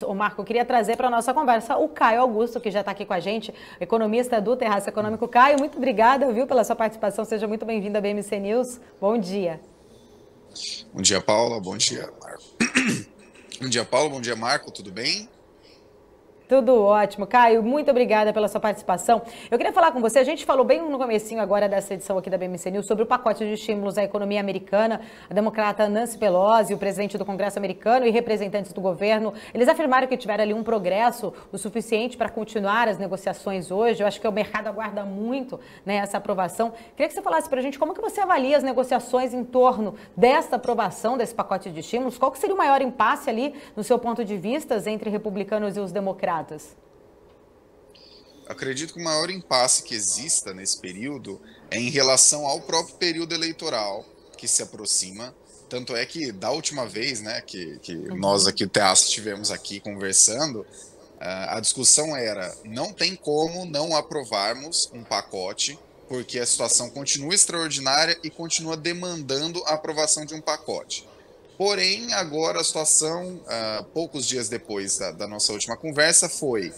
O Marco, eu queria trazer para a nossa conversa o Caio Augusto, que já está aqui com a gente, economista do Terraço Econômico. Caio, muito obrigada, viu, pela sua participação. Seja muito bem-vindo à BMC News. Bom dia. Bom dia, Paula. Bom dia, Marco. Bom dia, Paulo. Bom dia, Marco. Tudo bem? Tudo ótimo. Caio, muito obrigada pela sua participação. Eu queria falar com você, a gente falou bem no comecinho agora dessa edição aqui da BMC News sobre o pacote de estímulos à economia americana. A democrata Nancy Pelosi, o presidente do Congresso americano e representantes do governo, eles afirmaram que tiveram ali um progresso o suficiente para continuar as negociações hoje. Eu acho que o mercado aguarda muito, né, essa aprovação. Queria que você falasse para a gente como que você avalia as negociações em torno dessa aprovação desse pacote de estímulos. Qual que seria o maior impasse ali, no seu ponto de vista, entre republicanos e os democratas? Acredito que o maior impasse que exista nesse período é em relação ao próprio período eleitoral que se aproxima. Tanto é que da última vez, né, que nós aqui, o Terraço, estivemos aqui conversando, a discussão era: não tem como não aprovarmos um pacote, porque a situação continua extraordinária e continua demandando a aprovação de um pacote. Porém, agora a situação, poucos dias depois da nossa última conversa, foi: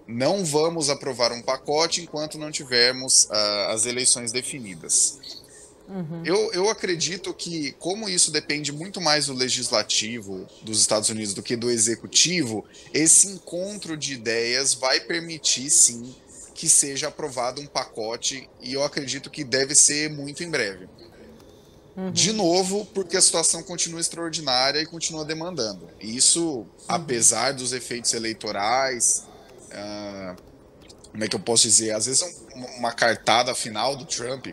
não vamos aprovar um pacote enquanto não tivermos as eleições definidas. Eu acredito que, como isso depende muito mais do legislativo dos Estados Unidos do que do executivo, esse encontro de ideias vai permitir, sim, que seja aprovado um pacote, e eu acredito que deve ser muito em breve. De novo, porque a situação continua extraordinária e continua demandando. Isso, apesar dos efeitos eleitorais, como é que eu posso dizer? Às vezes uma cartada final do Trump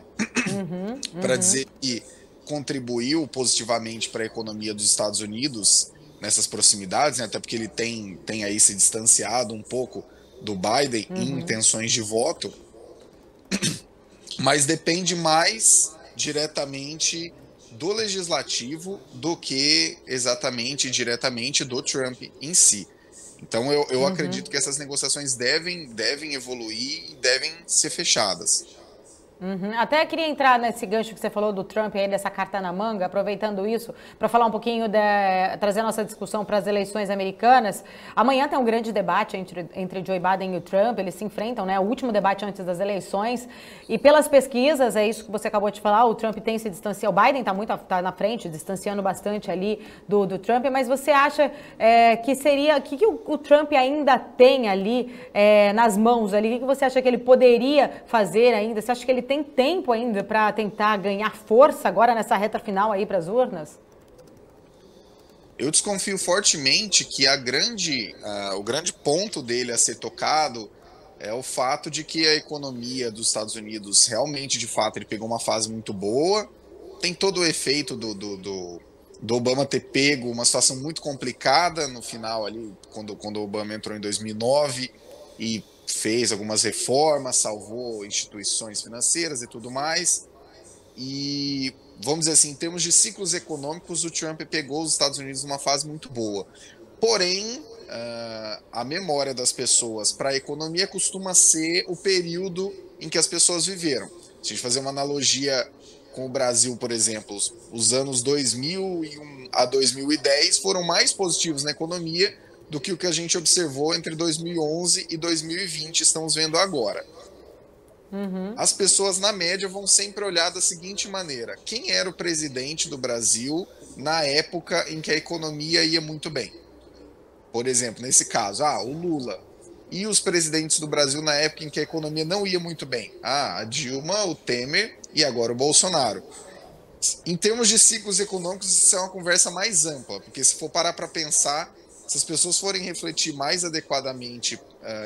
para dizer que contribuiu positivamente para a economia dos Estados Unidos nessas proximidades, né? Até porque ele tem aí se distanciado um pouco do Biden em intenções de voto, mas depende mais diretamente do legislativo do que exatamente diretamente do Trump em si. Então eu acredito que essas negociações devem evoluir e devem ser fechadas. Até queria entrar nesse gancho que você falou do Trump aí, dessa carta na manga, aproveitando isso, para falar um pouquinho, trazer a nossa discussão para as eleições americanas. Amanhã tem um grande debate entre Joe Biden e o Trump, eles se enfrentam, né? O último debate antes das eleições. E pelas pesquisas, é isso que você acabou de falar, o Trump tem se distanciado, o Biden tá na frente, distanciando bastante ali do Trump, mas você acha que seria, que o Trump ainda tem ali nas mãos ali? O que você acha que ele poderia fazer ainda? Você acha que ele tem tempo ainda para tentar ganhar força agora nessa reta final aí para as urnas? Eu desconfio fortemente que o grande ponto dele a ser tocado é o fato de que a economia dos Estados Unidos realmente, de fato, ele pegou uma fase muito boa. Tem todo o efeito do Obama ter pego uma situação muito complicada no final ali, quando o Obama entrou em 2009 e fez algumas reformas, salvou instituições financeiras e tudo mais. E, vamos dizer assim, em termos de ciclos econômicos, o Trump pegou os Estados Unidos numa fase muito boa. Porém, a memória das pessoas para a economia costuma ser o período em que as pessoas viveram. Se a gente fazer uma analogia com o Brasil, por exemplo, os anos 2001 a 2010 foram mais positivos na economia do que o que a gente observou entre 2011 e 2020, estamos vendo agora. As pessoas, na média, vão sempre olhar da seguinte maneira: quem era o presidente do Brasil na época em que a economia ia muito bem? Por exemplo, nesse caso, o Lula. E os presidentes do Brasil na época em que a economia não ia muito bem? A Dilma, o Temer e agora o Bolsonaro. Em termos de ciclos econômicos, isso é uma conversa mais ampla, porque se for parar para pensar, se as pessoas forem refletir mais adequadamente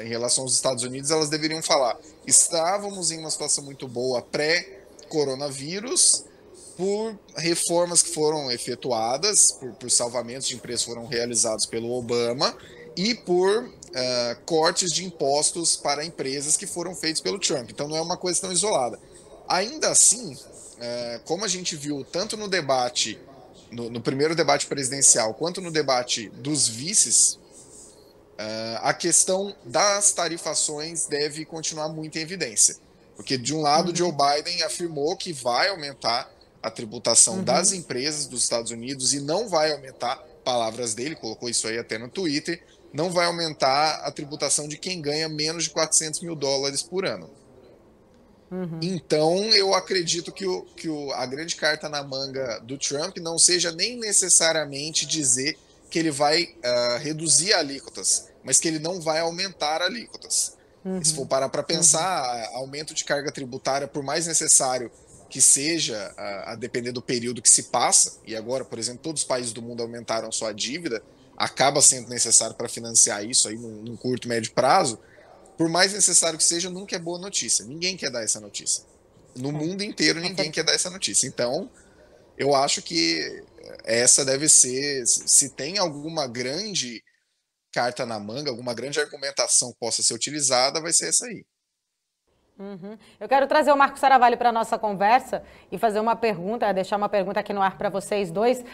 em relação aos Estados Unidos, elas deveriam falar: estávamos em uma situação muito boa pré-coronavírus, por reformas que foram efetuadas, por salvamentos de empresas que foram realizados pelo Obama e por cortes de impostos para empresas que foram feitos pelo Trump. Então não é uma coisa tão isolada. Ainda assim, como a gente viu tanto no debate, no primeiro debate presidencial, quanto no debate dos vices, a questão das tarifações deve continuar muito em evidência. Porque, de um lado, Joe Biden afirmou que vai aumentar a tributação das empresas dos Estados Unidos e não vai aumentar palavras dele, colocou isso aí até no Twitter, não vai aumentar a tributação de quem ganha menos de $400 mil por ano. Então, eu acredito que a grande carta na manga do Trump não seja nem necessariamente dizer que ele vai reduzir alíquotas, mas que ele não vai aumentar alíquotas. Se for parar para pensar, aumento de carga tributária, por mais necessário que seja, a depender do período que se passa, e agora, por exemplo, todos os países do mundo aumentaram sua dívida, acaba sendo necessário para financiar isso aí num curto, médio prazo. Por mais necessário que seja, nunca é boa notícia. Ninguém quer dar essa notícia. No mundo inteiro, ninguém quer dar essa notícia. Então, eu acho que essa deve ser, se tem alguma grande carta na manga, alguma grande argumentação que possa ser utilizada, vai ser essa aí. Eu quero trazer o Marco Saravalho para a nossa conversa e fazer uma pergunta, deixar uma pergunta aqui no ar para vocês dois.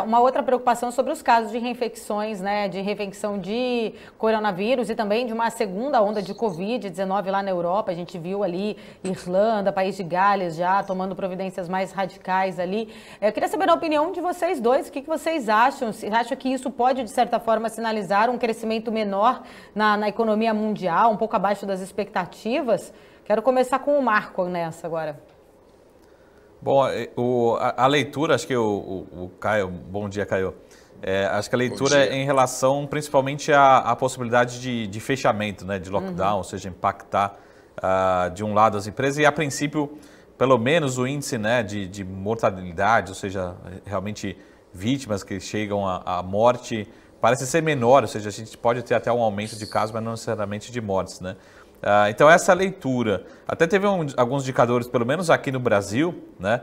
Uma outra preocupação sobre os casos de reinfecções, né, de reinfecção de coronavírus e também de uma segunda onda de Covid-19 lá na Europa. A gente viu ali Irlanda, País de Gales já tomando providências mais radicais ali. Eu queria saber a opinião de vocês dois, o que vocês acham? Você acha que isso pode, de certa forma, sinalizar um crescimento menor na economia mundial, um pouco abaixo das expectativas? Quero começar com o Marco nessa agora. Bom, a leitura, acho que o Caio, bom dia, Caio. Acho que a leitura é em relação principalmente à possibilidade de fechamento, né, de lockdown, ou seja, impactar de um lado as empresas e, a princípio, pelo menos o índice, né, de mortalidade, ou seja, realmente vítimas que chegam à morte, parece ser menor, ou seja, a gente pode ter até um aumento de casos, mas não necessariamente de mortes, né? Então essa leitura, até teve alguns indicadores, pelo menos aqui no Brasil, né,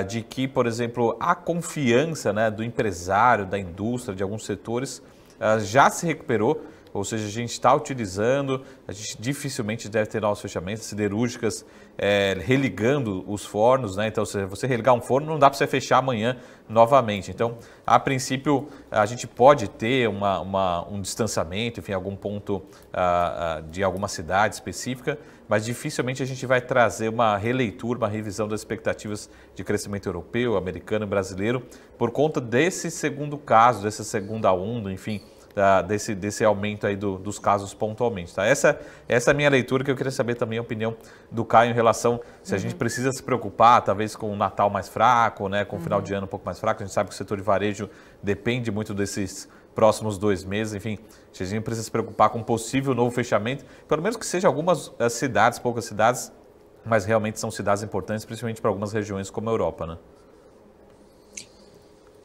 de que, por exemplo, a confiança, né, do empresário, da indústria, de alguns setores, já se recuperou, ou seja, a gente está utilizando, a gente dificilmente deve ter novos fechamentos, siderúrgicas religando os fornos, né? Então, se você religar um forno, não dá para você fechar amanhã novamente. Então, a princípio, a gente pode ter um distanciamento, enfim, algum ponto de alguma cidade específica, mas dificilmente a gente vai trazer uma releitura, uma revisão das expectativas de crescimento europeu, americano e brasileiro, por conta desse segundo caso, dessa segunda onda, enfim, desse aumento aí dos casos pontualmente. Tá? Essa é a minha leitura, que eu queria saber também a opinião do Caio em relação se a gente precisa se preocupar, talvez com o Natal mais fraco, né, com o final de ano um pouco mais fraco. A gente sabe que o setor de varejo depende muito desses próximos 2 meses, enfim, se a gente precisa se preocupar com um possível novo fechamento, pelo menos que seja algumas cidades, poucas cidades, mas realmente são cidades importantes, principalmente para algumas regiões como a Europa, né?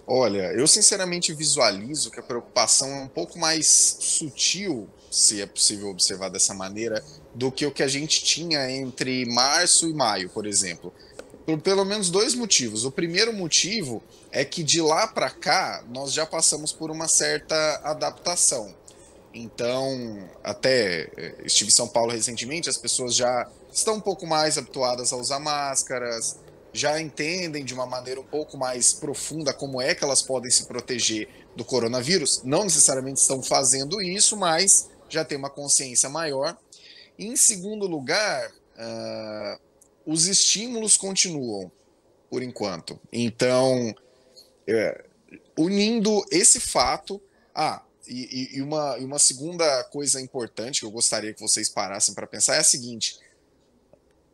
Olha, eu sinceramente visualizo que a preocupação é um pouco mais sutil, se é possível observar dessa maneira, do que o que a gente tinha entre março e maio, por exemplo. Por pelo menos 2 motivos. O primeiro motivo é que de lá para cá nós já passamos por uma certa adaptação. Então, até estive em São Paulo recentemente, as pessoas já estão um pouco mais habituadas a usar máscaras, já entendem de uma maneira um pouco mais profunda como é que elas podem se proteger do coronavírus. Não necessariamente estão fazendo isso, mas já tem uma consciência maior. E, em segundo lugar, os estímulos continuam, por enquanto. Então, unindo esse fato... E uma segunda coisa importante que eu gostaria que vocês parassem para pensar é a seguinte: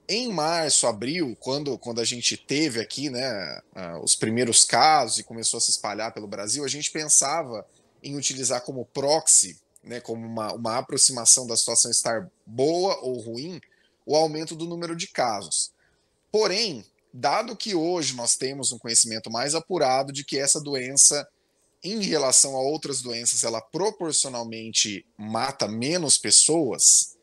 em março, abril, quando a gente teve aqui, né, os primeiros casos e começou a se espalhar pelo Brasil, a gente pensava em utilizar como proxy, né, como uma aproximação da situação estar boa ou ruim, o aumento do número de casos. Porém, dado que hoje nós temos um conhecimento mais apurado de que essa doença, em relação a outras doenças, ela proporcionalmente mata menos pessoas,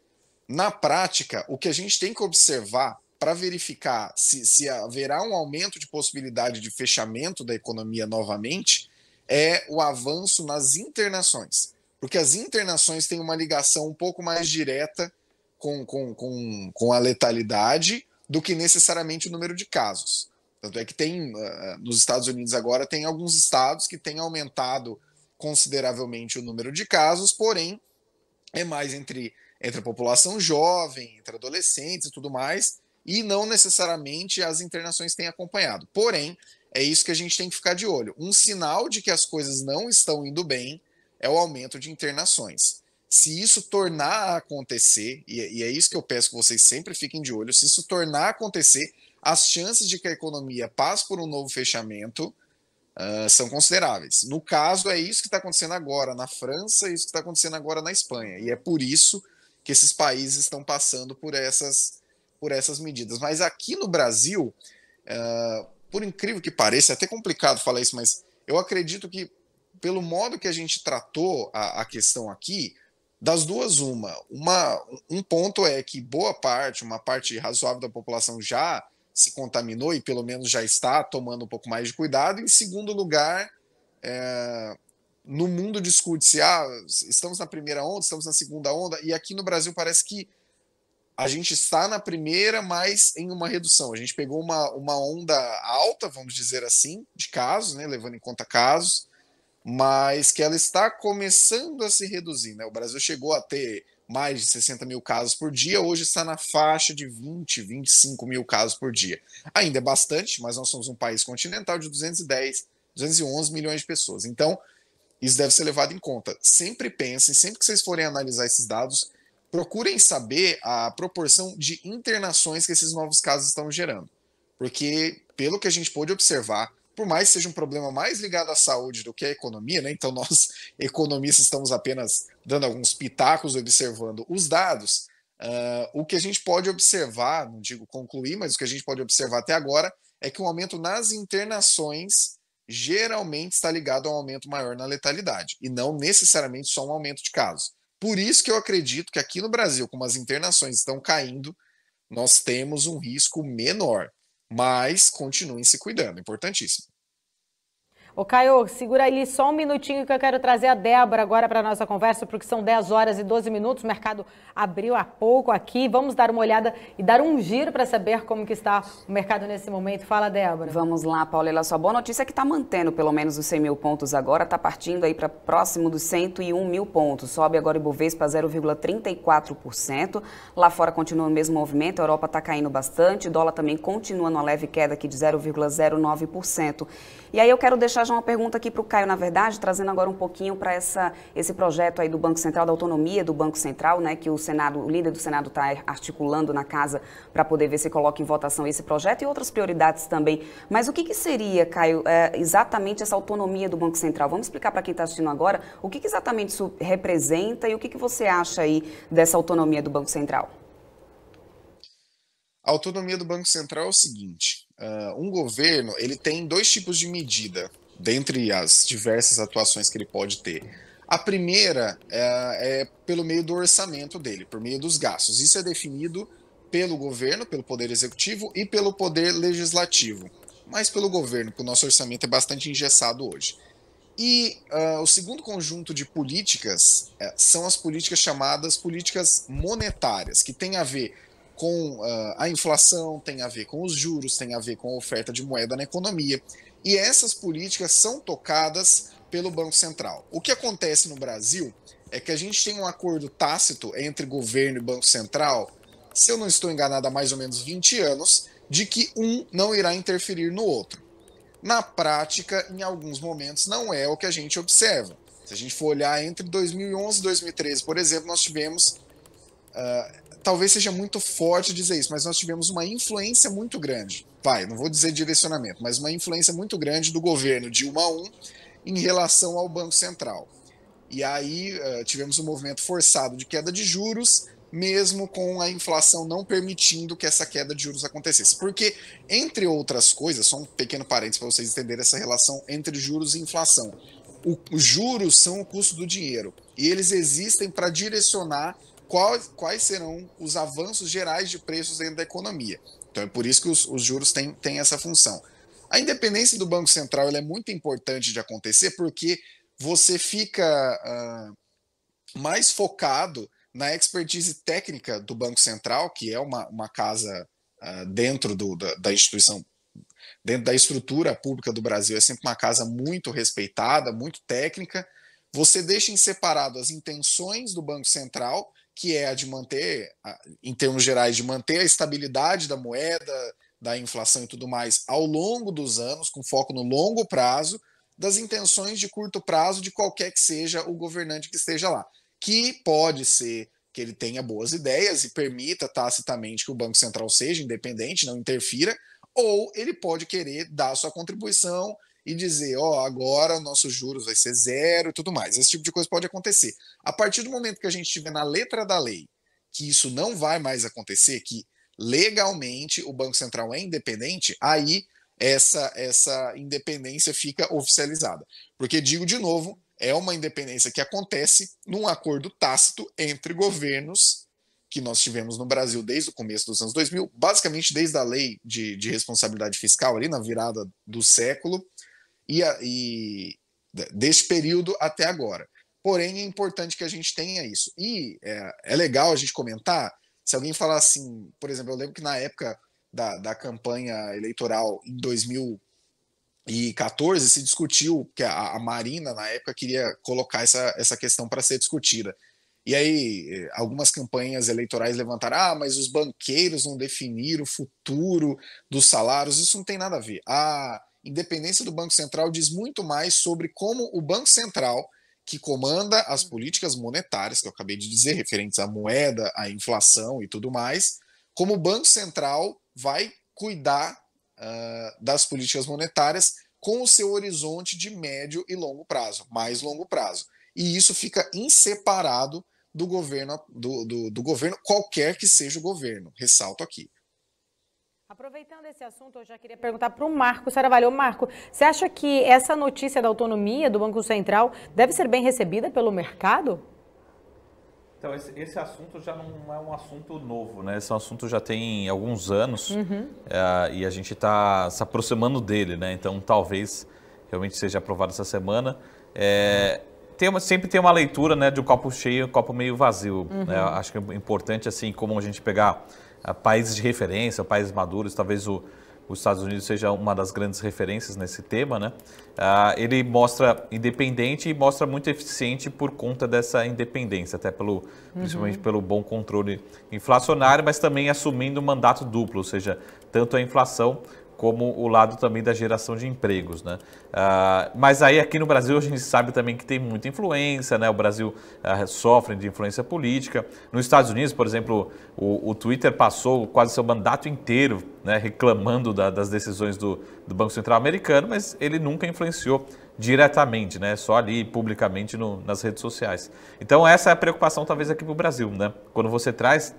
na prática, o que a gente tem que observar para verificar se haverá um aumento de possibilidade de fechamento da economia novamente é o avanço nas internações. Porque as internações têm uma ligação um pouco mais direta com a letalidade do que necessariamente o número de casos. Tanto é que tem, nos Estados Unidos agora, tem alguns estados que têm aumentado consideravelmente o número de casos, porém, é mais entre a população jovem, entre adolescentes e tudo mais, e não necessariamente as internações têm acompanhado. Porém, é isso que a gente tem que ficar de olho. Um sinal de que as coisas não estão indo bem é o aumento de internações. Se isso tornar a acontecer, e é isso que eu peço que vocês sempre fiquem de olho, se isso tornar a acontecer, as chances de que a economia passe por um novo fechamento são consideráveis. No caso, é isso que está acontecendo agora na França, é isso que está acontecendo agora na Espanha. E é por isso que esses países estão passando por essas medidas. Mas aqui no Brasil, por incrível que pareça, é até complicado falar isso, mas eu acredito que, pelo modo que a gente tratou a questão aqui, das duas, um ponto é que uma parte razoável da população já se contaminou e pelo menos já está tomando um pouco mais de cuidado. Em segundo lugar, no mundo discute-se, estamos na primeira onda, estamos na segunda onda, e aqui no Brasil parece que a gente está na primeira, mas em uma redução. A gente pegou uma onda alta, vamos dizer assim, de casos, né, levando em conta casos, mas que ela está começando a se reduzir, né? O Brasil chegou a ter mais de 60 mil casos por dia, hoje está na faixa de 20, 25 mil casos por dia. Ainda é bastante, mas nós somos um país continental de 211 milhões de pessoas. Então, isso deve ser levado em conta. Sempre pensem, sempre que vocês forem analisar esses dados, procurem saber a proporção de internações que esses novos casos estão gerando. Porque, pelo que a gente pôde observar, por mais que seja um problema mais ligado à saúde do que à economia, né? Então nós, economistas, estamos apenas dando alguns pitacos, observando os dados. O que a gente pode observar, não digo concluir, mas o que a gente pode observar até agora é que o aumento nas internações geralmente está ligado a um aumento maior na letalidade, e não necessariamente só um aumento de casos. Por isso que eu acredito que aqui no Brasil, como as internações estão caindo, nós temos um risco menor. Mas continuem se cuidando, importantíssimo. Ô Caio, segura ali só um minutinho que eu quero trazer a Débora agora para a nossa conversa, porque são 10 horas e 12 minutos, o mercado abriu há pouco aqui, vamos dar uma olhada e dar um giro para saber como que está o mercado nesse momento. Fala, Débora. Vamos lá, Paula, sua boa notícia é que está mantendo pelo menos os 100 mil pontos agora, está partindo aí para próximo dos 101 mil pontos, sobe agora o Ibovespa 0,34%, lá fora continua o mesmo movimento, a Europa está caindo bastante, o dólar também continua numa leve queda aqui de 0,09%. E aí eu quero deixar já uma pergunta aqui para o Caio, na verdade, trazendo agora um pouquinho para esse projeto aí do Banco Central, da autonomia do Banco Central, né, que o líder do Senado está articulando na casa para poder ver se coloca em votação esse projeto e outras prioridades também. Mas o que seria, Caio, exatamente essa autonomia do Banco Central? Vamos explicar para quem está assistindo agora o que exatamente isso representa e o que você acha aí dessa autonomia do Banco Central? A autonomia do Banco Central é o seguinte, um governo ele tem dois tipos de medida, dentre as diversas atuações que ele pode ter. A primeira é pelo meio do orçamento dele, por meio dos gastos. Isso é definido pelo governo, pelo Poder Executivo e pelo Poder Legislativo. Mas pelo governo, porque o nosso orçamento é bastante engessado hoje. E o segundo conjunto de políticas são as políticas chamadas políticas monetárias, que tem a ver com a inflação, tem a ver com os juros, tem a ver com a oferta de moeda na economia. E essas políticas são tocadas pelo Banco Central. O que acontece no Brasil é que a gente tem um acordo tácito entre governo e Banco Central, se eu não estou enganado, há mais ou menos 20 anos, de que um não irá interferir no outro. Na prática, em alguns momentos, não é o que a gente observa. Se a gente for olhar entre 2011 e 2013, por exemplo, nós tivemos... talvez seja muito forte dizer isso, mas nós tivemos uma influência muito grande, não vou dizer direcionamento, mas uma influência muito grande do governo Dilma I em relação ao Banco Central. E aí tivemos um movimento forçado de queda de juros, mesmo com a inflação não permitindo que essa queda de juros acontecesse. Porque, entre outras coisas, só um pequeno parênteses para vocês entenderem essa relação entre juros e inflação. Os juros são o custo do dinheiro, e eles existem para direcionar quais serão os avanços gerais de preços dentro da economia. Então é por isso que os juros têm essa função. A independência do Banco Central ela é muito importante de acontecer porque você fica mais focado na expertise técnica do Banco Central, que é uma casa dentro da instituição, dentro da estrutura pública do Brasil, é sempre uma casa muito respeitada, muito técnica. Você deixa em separado as intenções do Banco Central, que é a de manter, em termos gerais, de manter a estabilidade da moeda, da inflação e tudo mais ao longo dos anos, com foco no longo prazo, das intenções de curto prazo de qualquer que seja o governante que esteja lá. Que pode ser que ele tenha boas ideias e permita tacitamente que o Banco Central seja independente, não interfira, ou ele pode querer dar sua contribuição e dizer, agora nossos juros vai ser zero e tudo mais. Esse tipo de coisa pode acontecer. A partir do momento que a gente estiver na letra da lei que isso não vai mais acontecer, que legalmente o Banco Central é independente, aí essa independência fica oficializada. Porque, digo de novo, é uma independência que acontece num acordo tácito entre governos que nós tivemos no Brasil desde o começo dos anos 2000, basicamente desde a lei de responsabilidade fiscal, ali na virada do século, e desse período até agora. Porém, é importante que a gente tenha isso. E é legal a gente comentar, se alguém falar assim, por exemplo, eu lembro que na época da campanha eleitoral em 2014 se discutiu, que a Marina, na época, queria colocar essa questão para ser discutida. E aí, algumas campanhas eleitorais levantaram, mas os banqueiros vão definir o futuro dos salários. Isso não tem nada a ver. A independência do Banco Central diz muito mais sobre como o Banco Central, que comanda as políticas monetárias, que eu acabei de dizer, referentes à moeda, à inflação e tudo mais, como o Banco Central vai cuidar das políticas monetárias com o seu horizonte de médio e longo prazo, mais longo prazo. E isso fica inseparado do governo, do governo, qualquer que seja o governo, ressalto aqui. Aproveitando esse assunto, eu já queria perguntar para o Marco Saravalho. Marco, você acha que essa notícia da autonomia do Banco Central deve ser bem recebida pelo mercado? Então, esse assunto já não é um assunto novo, né? Esse assunto já tem alguns anos e a gente está se aproximando dele, né? Então, talvez realmente seja aprovado essa semana. Sempre tem uma leitura, né, de um copo cheio e um copo meio vazio. Né? Acho que é importante, assim, como a gente pegar países de referência, países maduros, talvez os Estados Unidos seja uma das grandes referências nesse tema, né? Ele mostra independente e mostra muito eficiente por conta dessa independência, até principalmente pelo bom controle inflacionário, mas também assumindo um mandato duplo, ou seja, tanto a inflação como o lado também da geração de empregos, né? Mas aí aqui no Brasil a gente sabe também que tem muita influência, né? O Brasil sofre de influência política. Nos Estados Unidos, por exemplo, o Twitter passou quase seu mandato inteiro, né, reclamando das decisões do Banco Central americano, mas ele nunca influenciou diretamente, né? Só ali publicamente nas redes sociais. Então essa é a preocupação talvez aqui para o Brasil, né? Quando você traz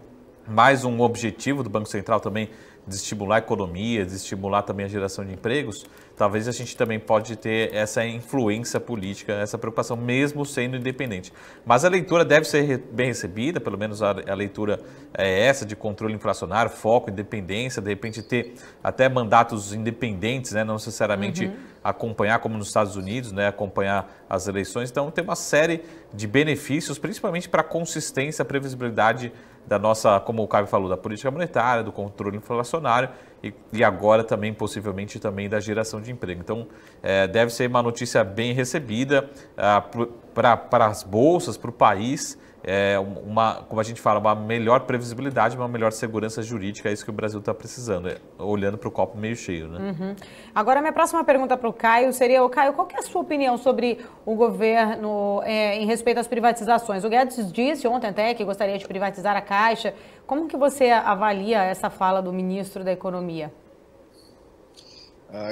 mais um objetivo do Banco Central também de estimular a economia, de estimular também a geração de empregos, talvez a gente também pode ter essa influência política, essa preocupação, mesmo sendo independente. Mas a leitura deve ser bem recebida, pelo menos a leitura é essa, de controle inflacionário, foco, independência, de repente ter até mandatos independentes, né, não necessariamente acompanhar, como nos Estados Unidos, né, acompanhar as eleições. Então tem uma série de benefícios, principalmente para a consistência, a previsibilidade da nossa, como o Caio falou, da política monetária, do controle inflacionário e agora também, possivelmente, também da geração de emprego. Então, deve ser uma notícia bem recebida para as bolsas, para o país, como a gente fala, uma melhor previsibilidade, uma melhor segurança jurídica, é isso que o Brasil está precisando, olhando para o copo meio cheio, né? Agora, minha próxima pergunta para o Caio seria, Caio, qual que é a sua opinião sobre o governo em respeito às privatizações? O Guedes disse ontem até que gostaria de privatizar a Caixa. Como que você avalia essa fala do ministro da Economia?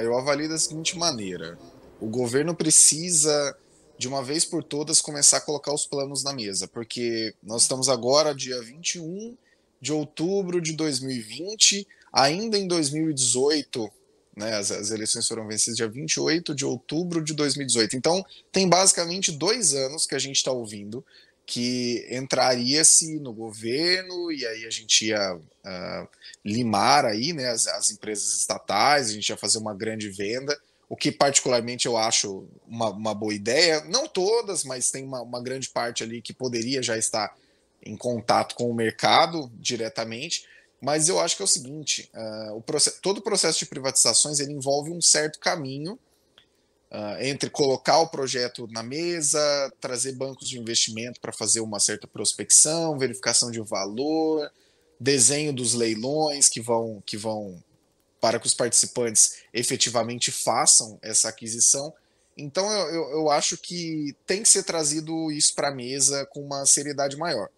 Eu avalio da seguinte maneira: o governo precisa, de uma vez por todas, começar a colocar os planos na mesa, porque nós estamos agora, dia 21 de outubro de 2020, ainda em 2018, né, as eleições foram vencidas dia 28 de outubro de 2018. Então, tem basicamente 2 anos que a gente está ouvindo que entraria-se no governo e aí a gente ia limar aí, né, as empresas estatais, a gente ia fazer uma grande venda, o que particularmente eu acho uma boa ideia. Não todas, mas tem uma grande parte ali que poderia já estar em contato com o mercado diretamente. Mas eu acho que é o seguinte, todo o processo de privatizações ele envolve um certo caminho entre colocar o projeto na mesa, trazer bancos de investimento para fazer uma certa prospecção, verificação de valor, desenho dos leilões que vão para que os participantes efetivamente façam essa aquisição. Então, eu acho que tem que ser trazido isso para a mesa com uma seriedade maior.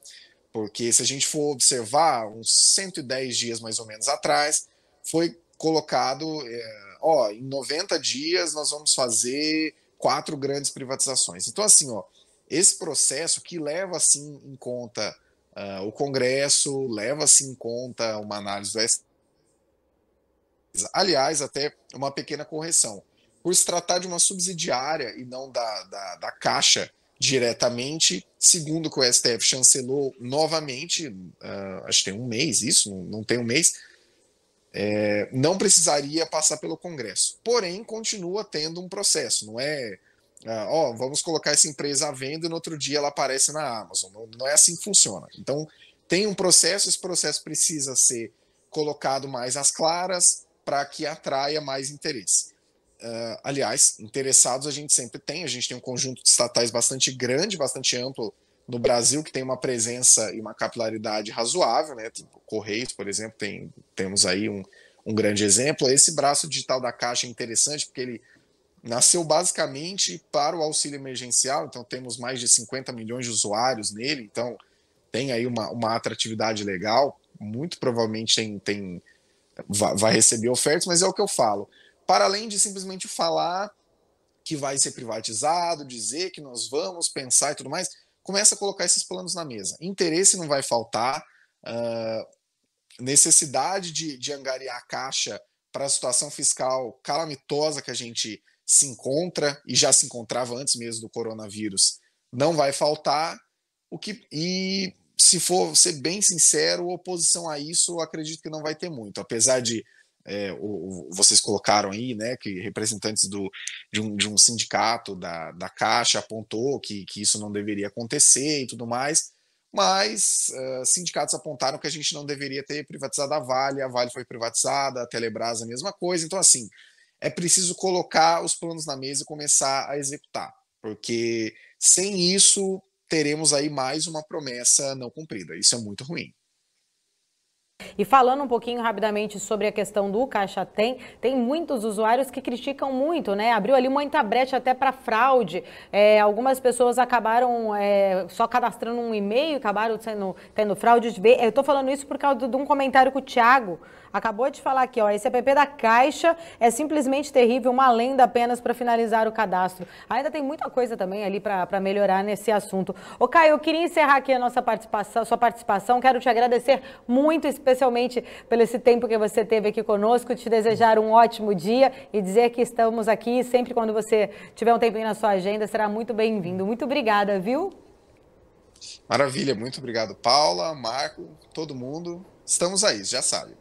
Porque se a gente for observar, uns 110 dias mais ou menos atrás, foi colocado, em 90 dias nós vamos fazer 4 grandes privatizações. Então, assim, esse processo que leva, assim, em conta o Congresso, leva, assim, em conta uma análise do STF. Aliás, até uma pequena correção. Por se tratar de uma subsidiária e não da Caixa diretamente, segundo o que o STF chancelou novamente, acho que tem um mês isso, não tem um mês, não precisaria passar pelo Congresso. Porém, continua tendo um processo, não é, vamos colocar essa empresa à venda e no outro dia ela aparece na Amazon. Não é assim que funciona. Então, tem um processo, esse processo precisa ser colocado mais às claras para que atraia mais interesse. Aliás, interessados a gente sempre tem, a gente tem um conjunto de estatais bastante grande, bastante amplo no Brasil, que tem uma presença e uma capilaridade razoável, né? Tipo, Correios, por exemplo, temos aí um grande exemplo. Esse braço digital da Caixa é interessante porque ele nasceu basicamente para o auxílio emergencial, então temos mais de 50 milhões de usuários nele, então tem aí uma atratividade legal, muito provavelmente vai receber ofertas, mas é o que eu falo. Para além de simplesmente falar que vai ser privatizado, dizer que nós vamos pensar e tudo mais, começa a colocar esses planos na mesa. Interesse não vai faltar, necessidade de angariar a Caixa para a situação fiscal calamitosa que a gente se encontra, e já se encontrava antes mesmo do coronavírus, não vai faltar. E se for ser bem sincero, oposição a isso, eu acredito que não vai ter muito, apesar de vocês colocaram aí, né, que representantes de um sindicato da Caixa apontou que isso não deveria acontecer e tudo mais, mas sindicatos apontaram que a gente não deveria ter privatizado a Vale foi privatizada, a Telebrás a mesma coisa. Então, assim, é preciso colocar os planos na mesa e começar a executar, porque sem isso teremos aí mais uma promessa não cumprida. Isso é muito ruim. E falando um pouquinho rapidamente sobre a questão do Caixa tem muitos usuários que criticam muito, né? Abriu ali muita brecha até para fraude. Algumas pessoas acabaram só cadastrando um e-mail, acabaram tendo fraude. Eu estou falando isso por causa de um comentário que o Thiago acabou de falar aqui, esse app da Caixa é simplesmente terrível, uma lenda apenas para finalizar o cadastro. Ainda tem muita coisa também ali para melhorar nesse assunto. Ô Caio, eu queria encerrar aqui a sua participação, quero te agradecer muito, especialmente pelo esse tempo que você teve aqui conosco, te desejar um ótimo dia e dizer que estamos aqui sempre quando você tiver um tempinho na sua agenda, será muito bem-vindo. Muito obrigada, viu? Maravilha, muito obrigado, Paula, Marco, todo mundo. Estamos aí, já sabe.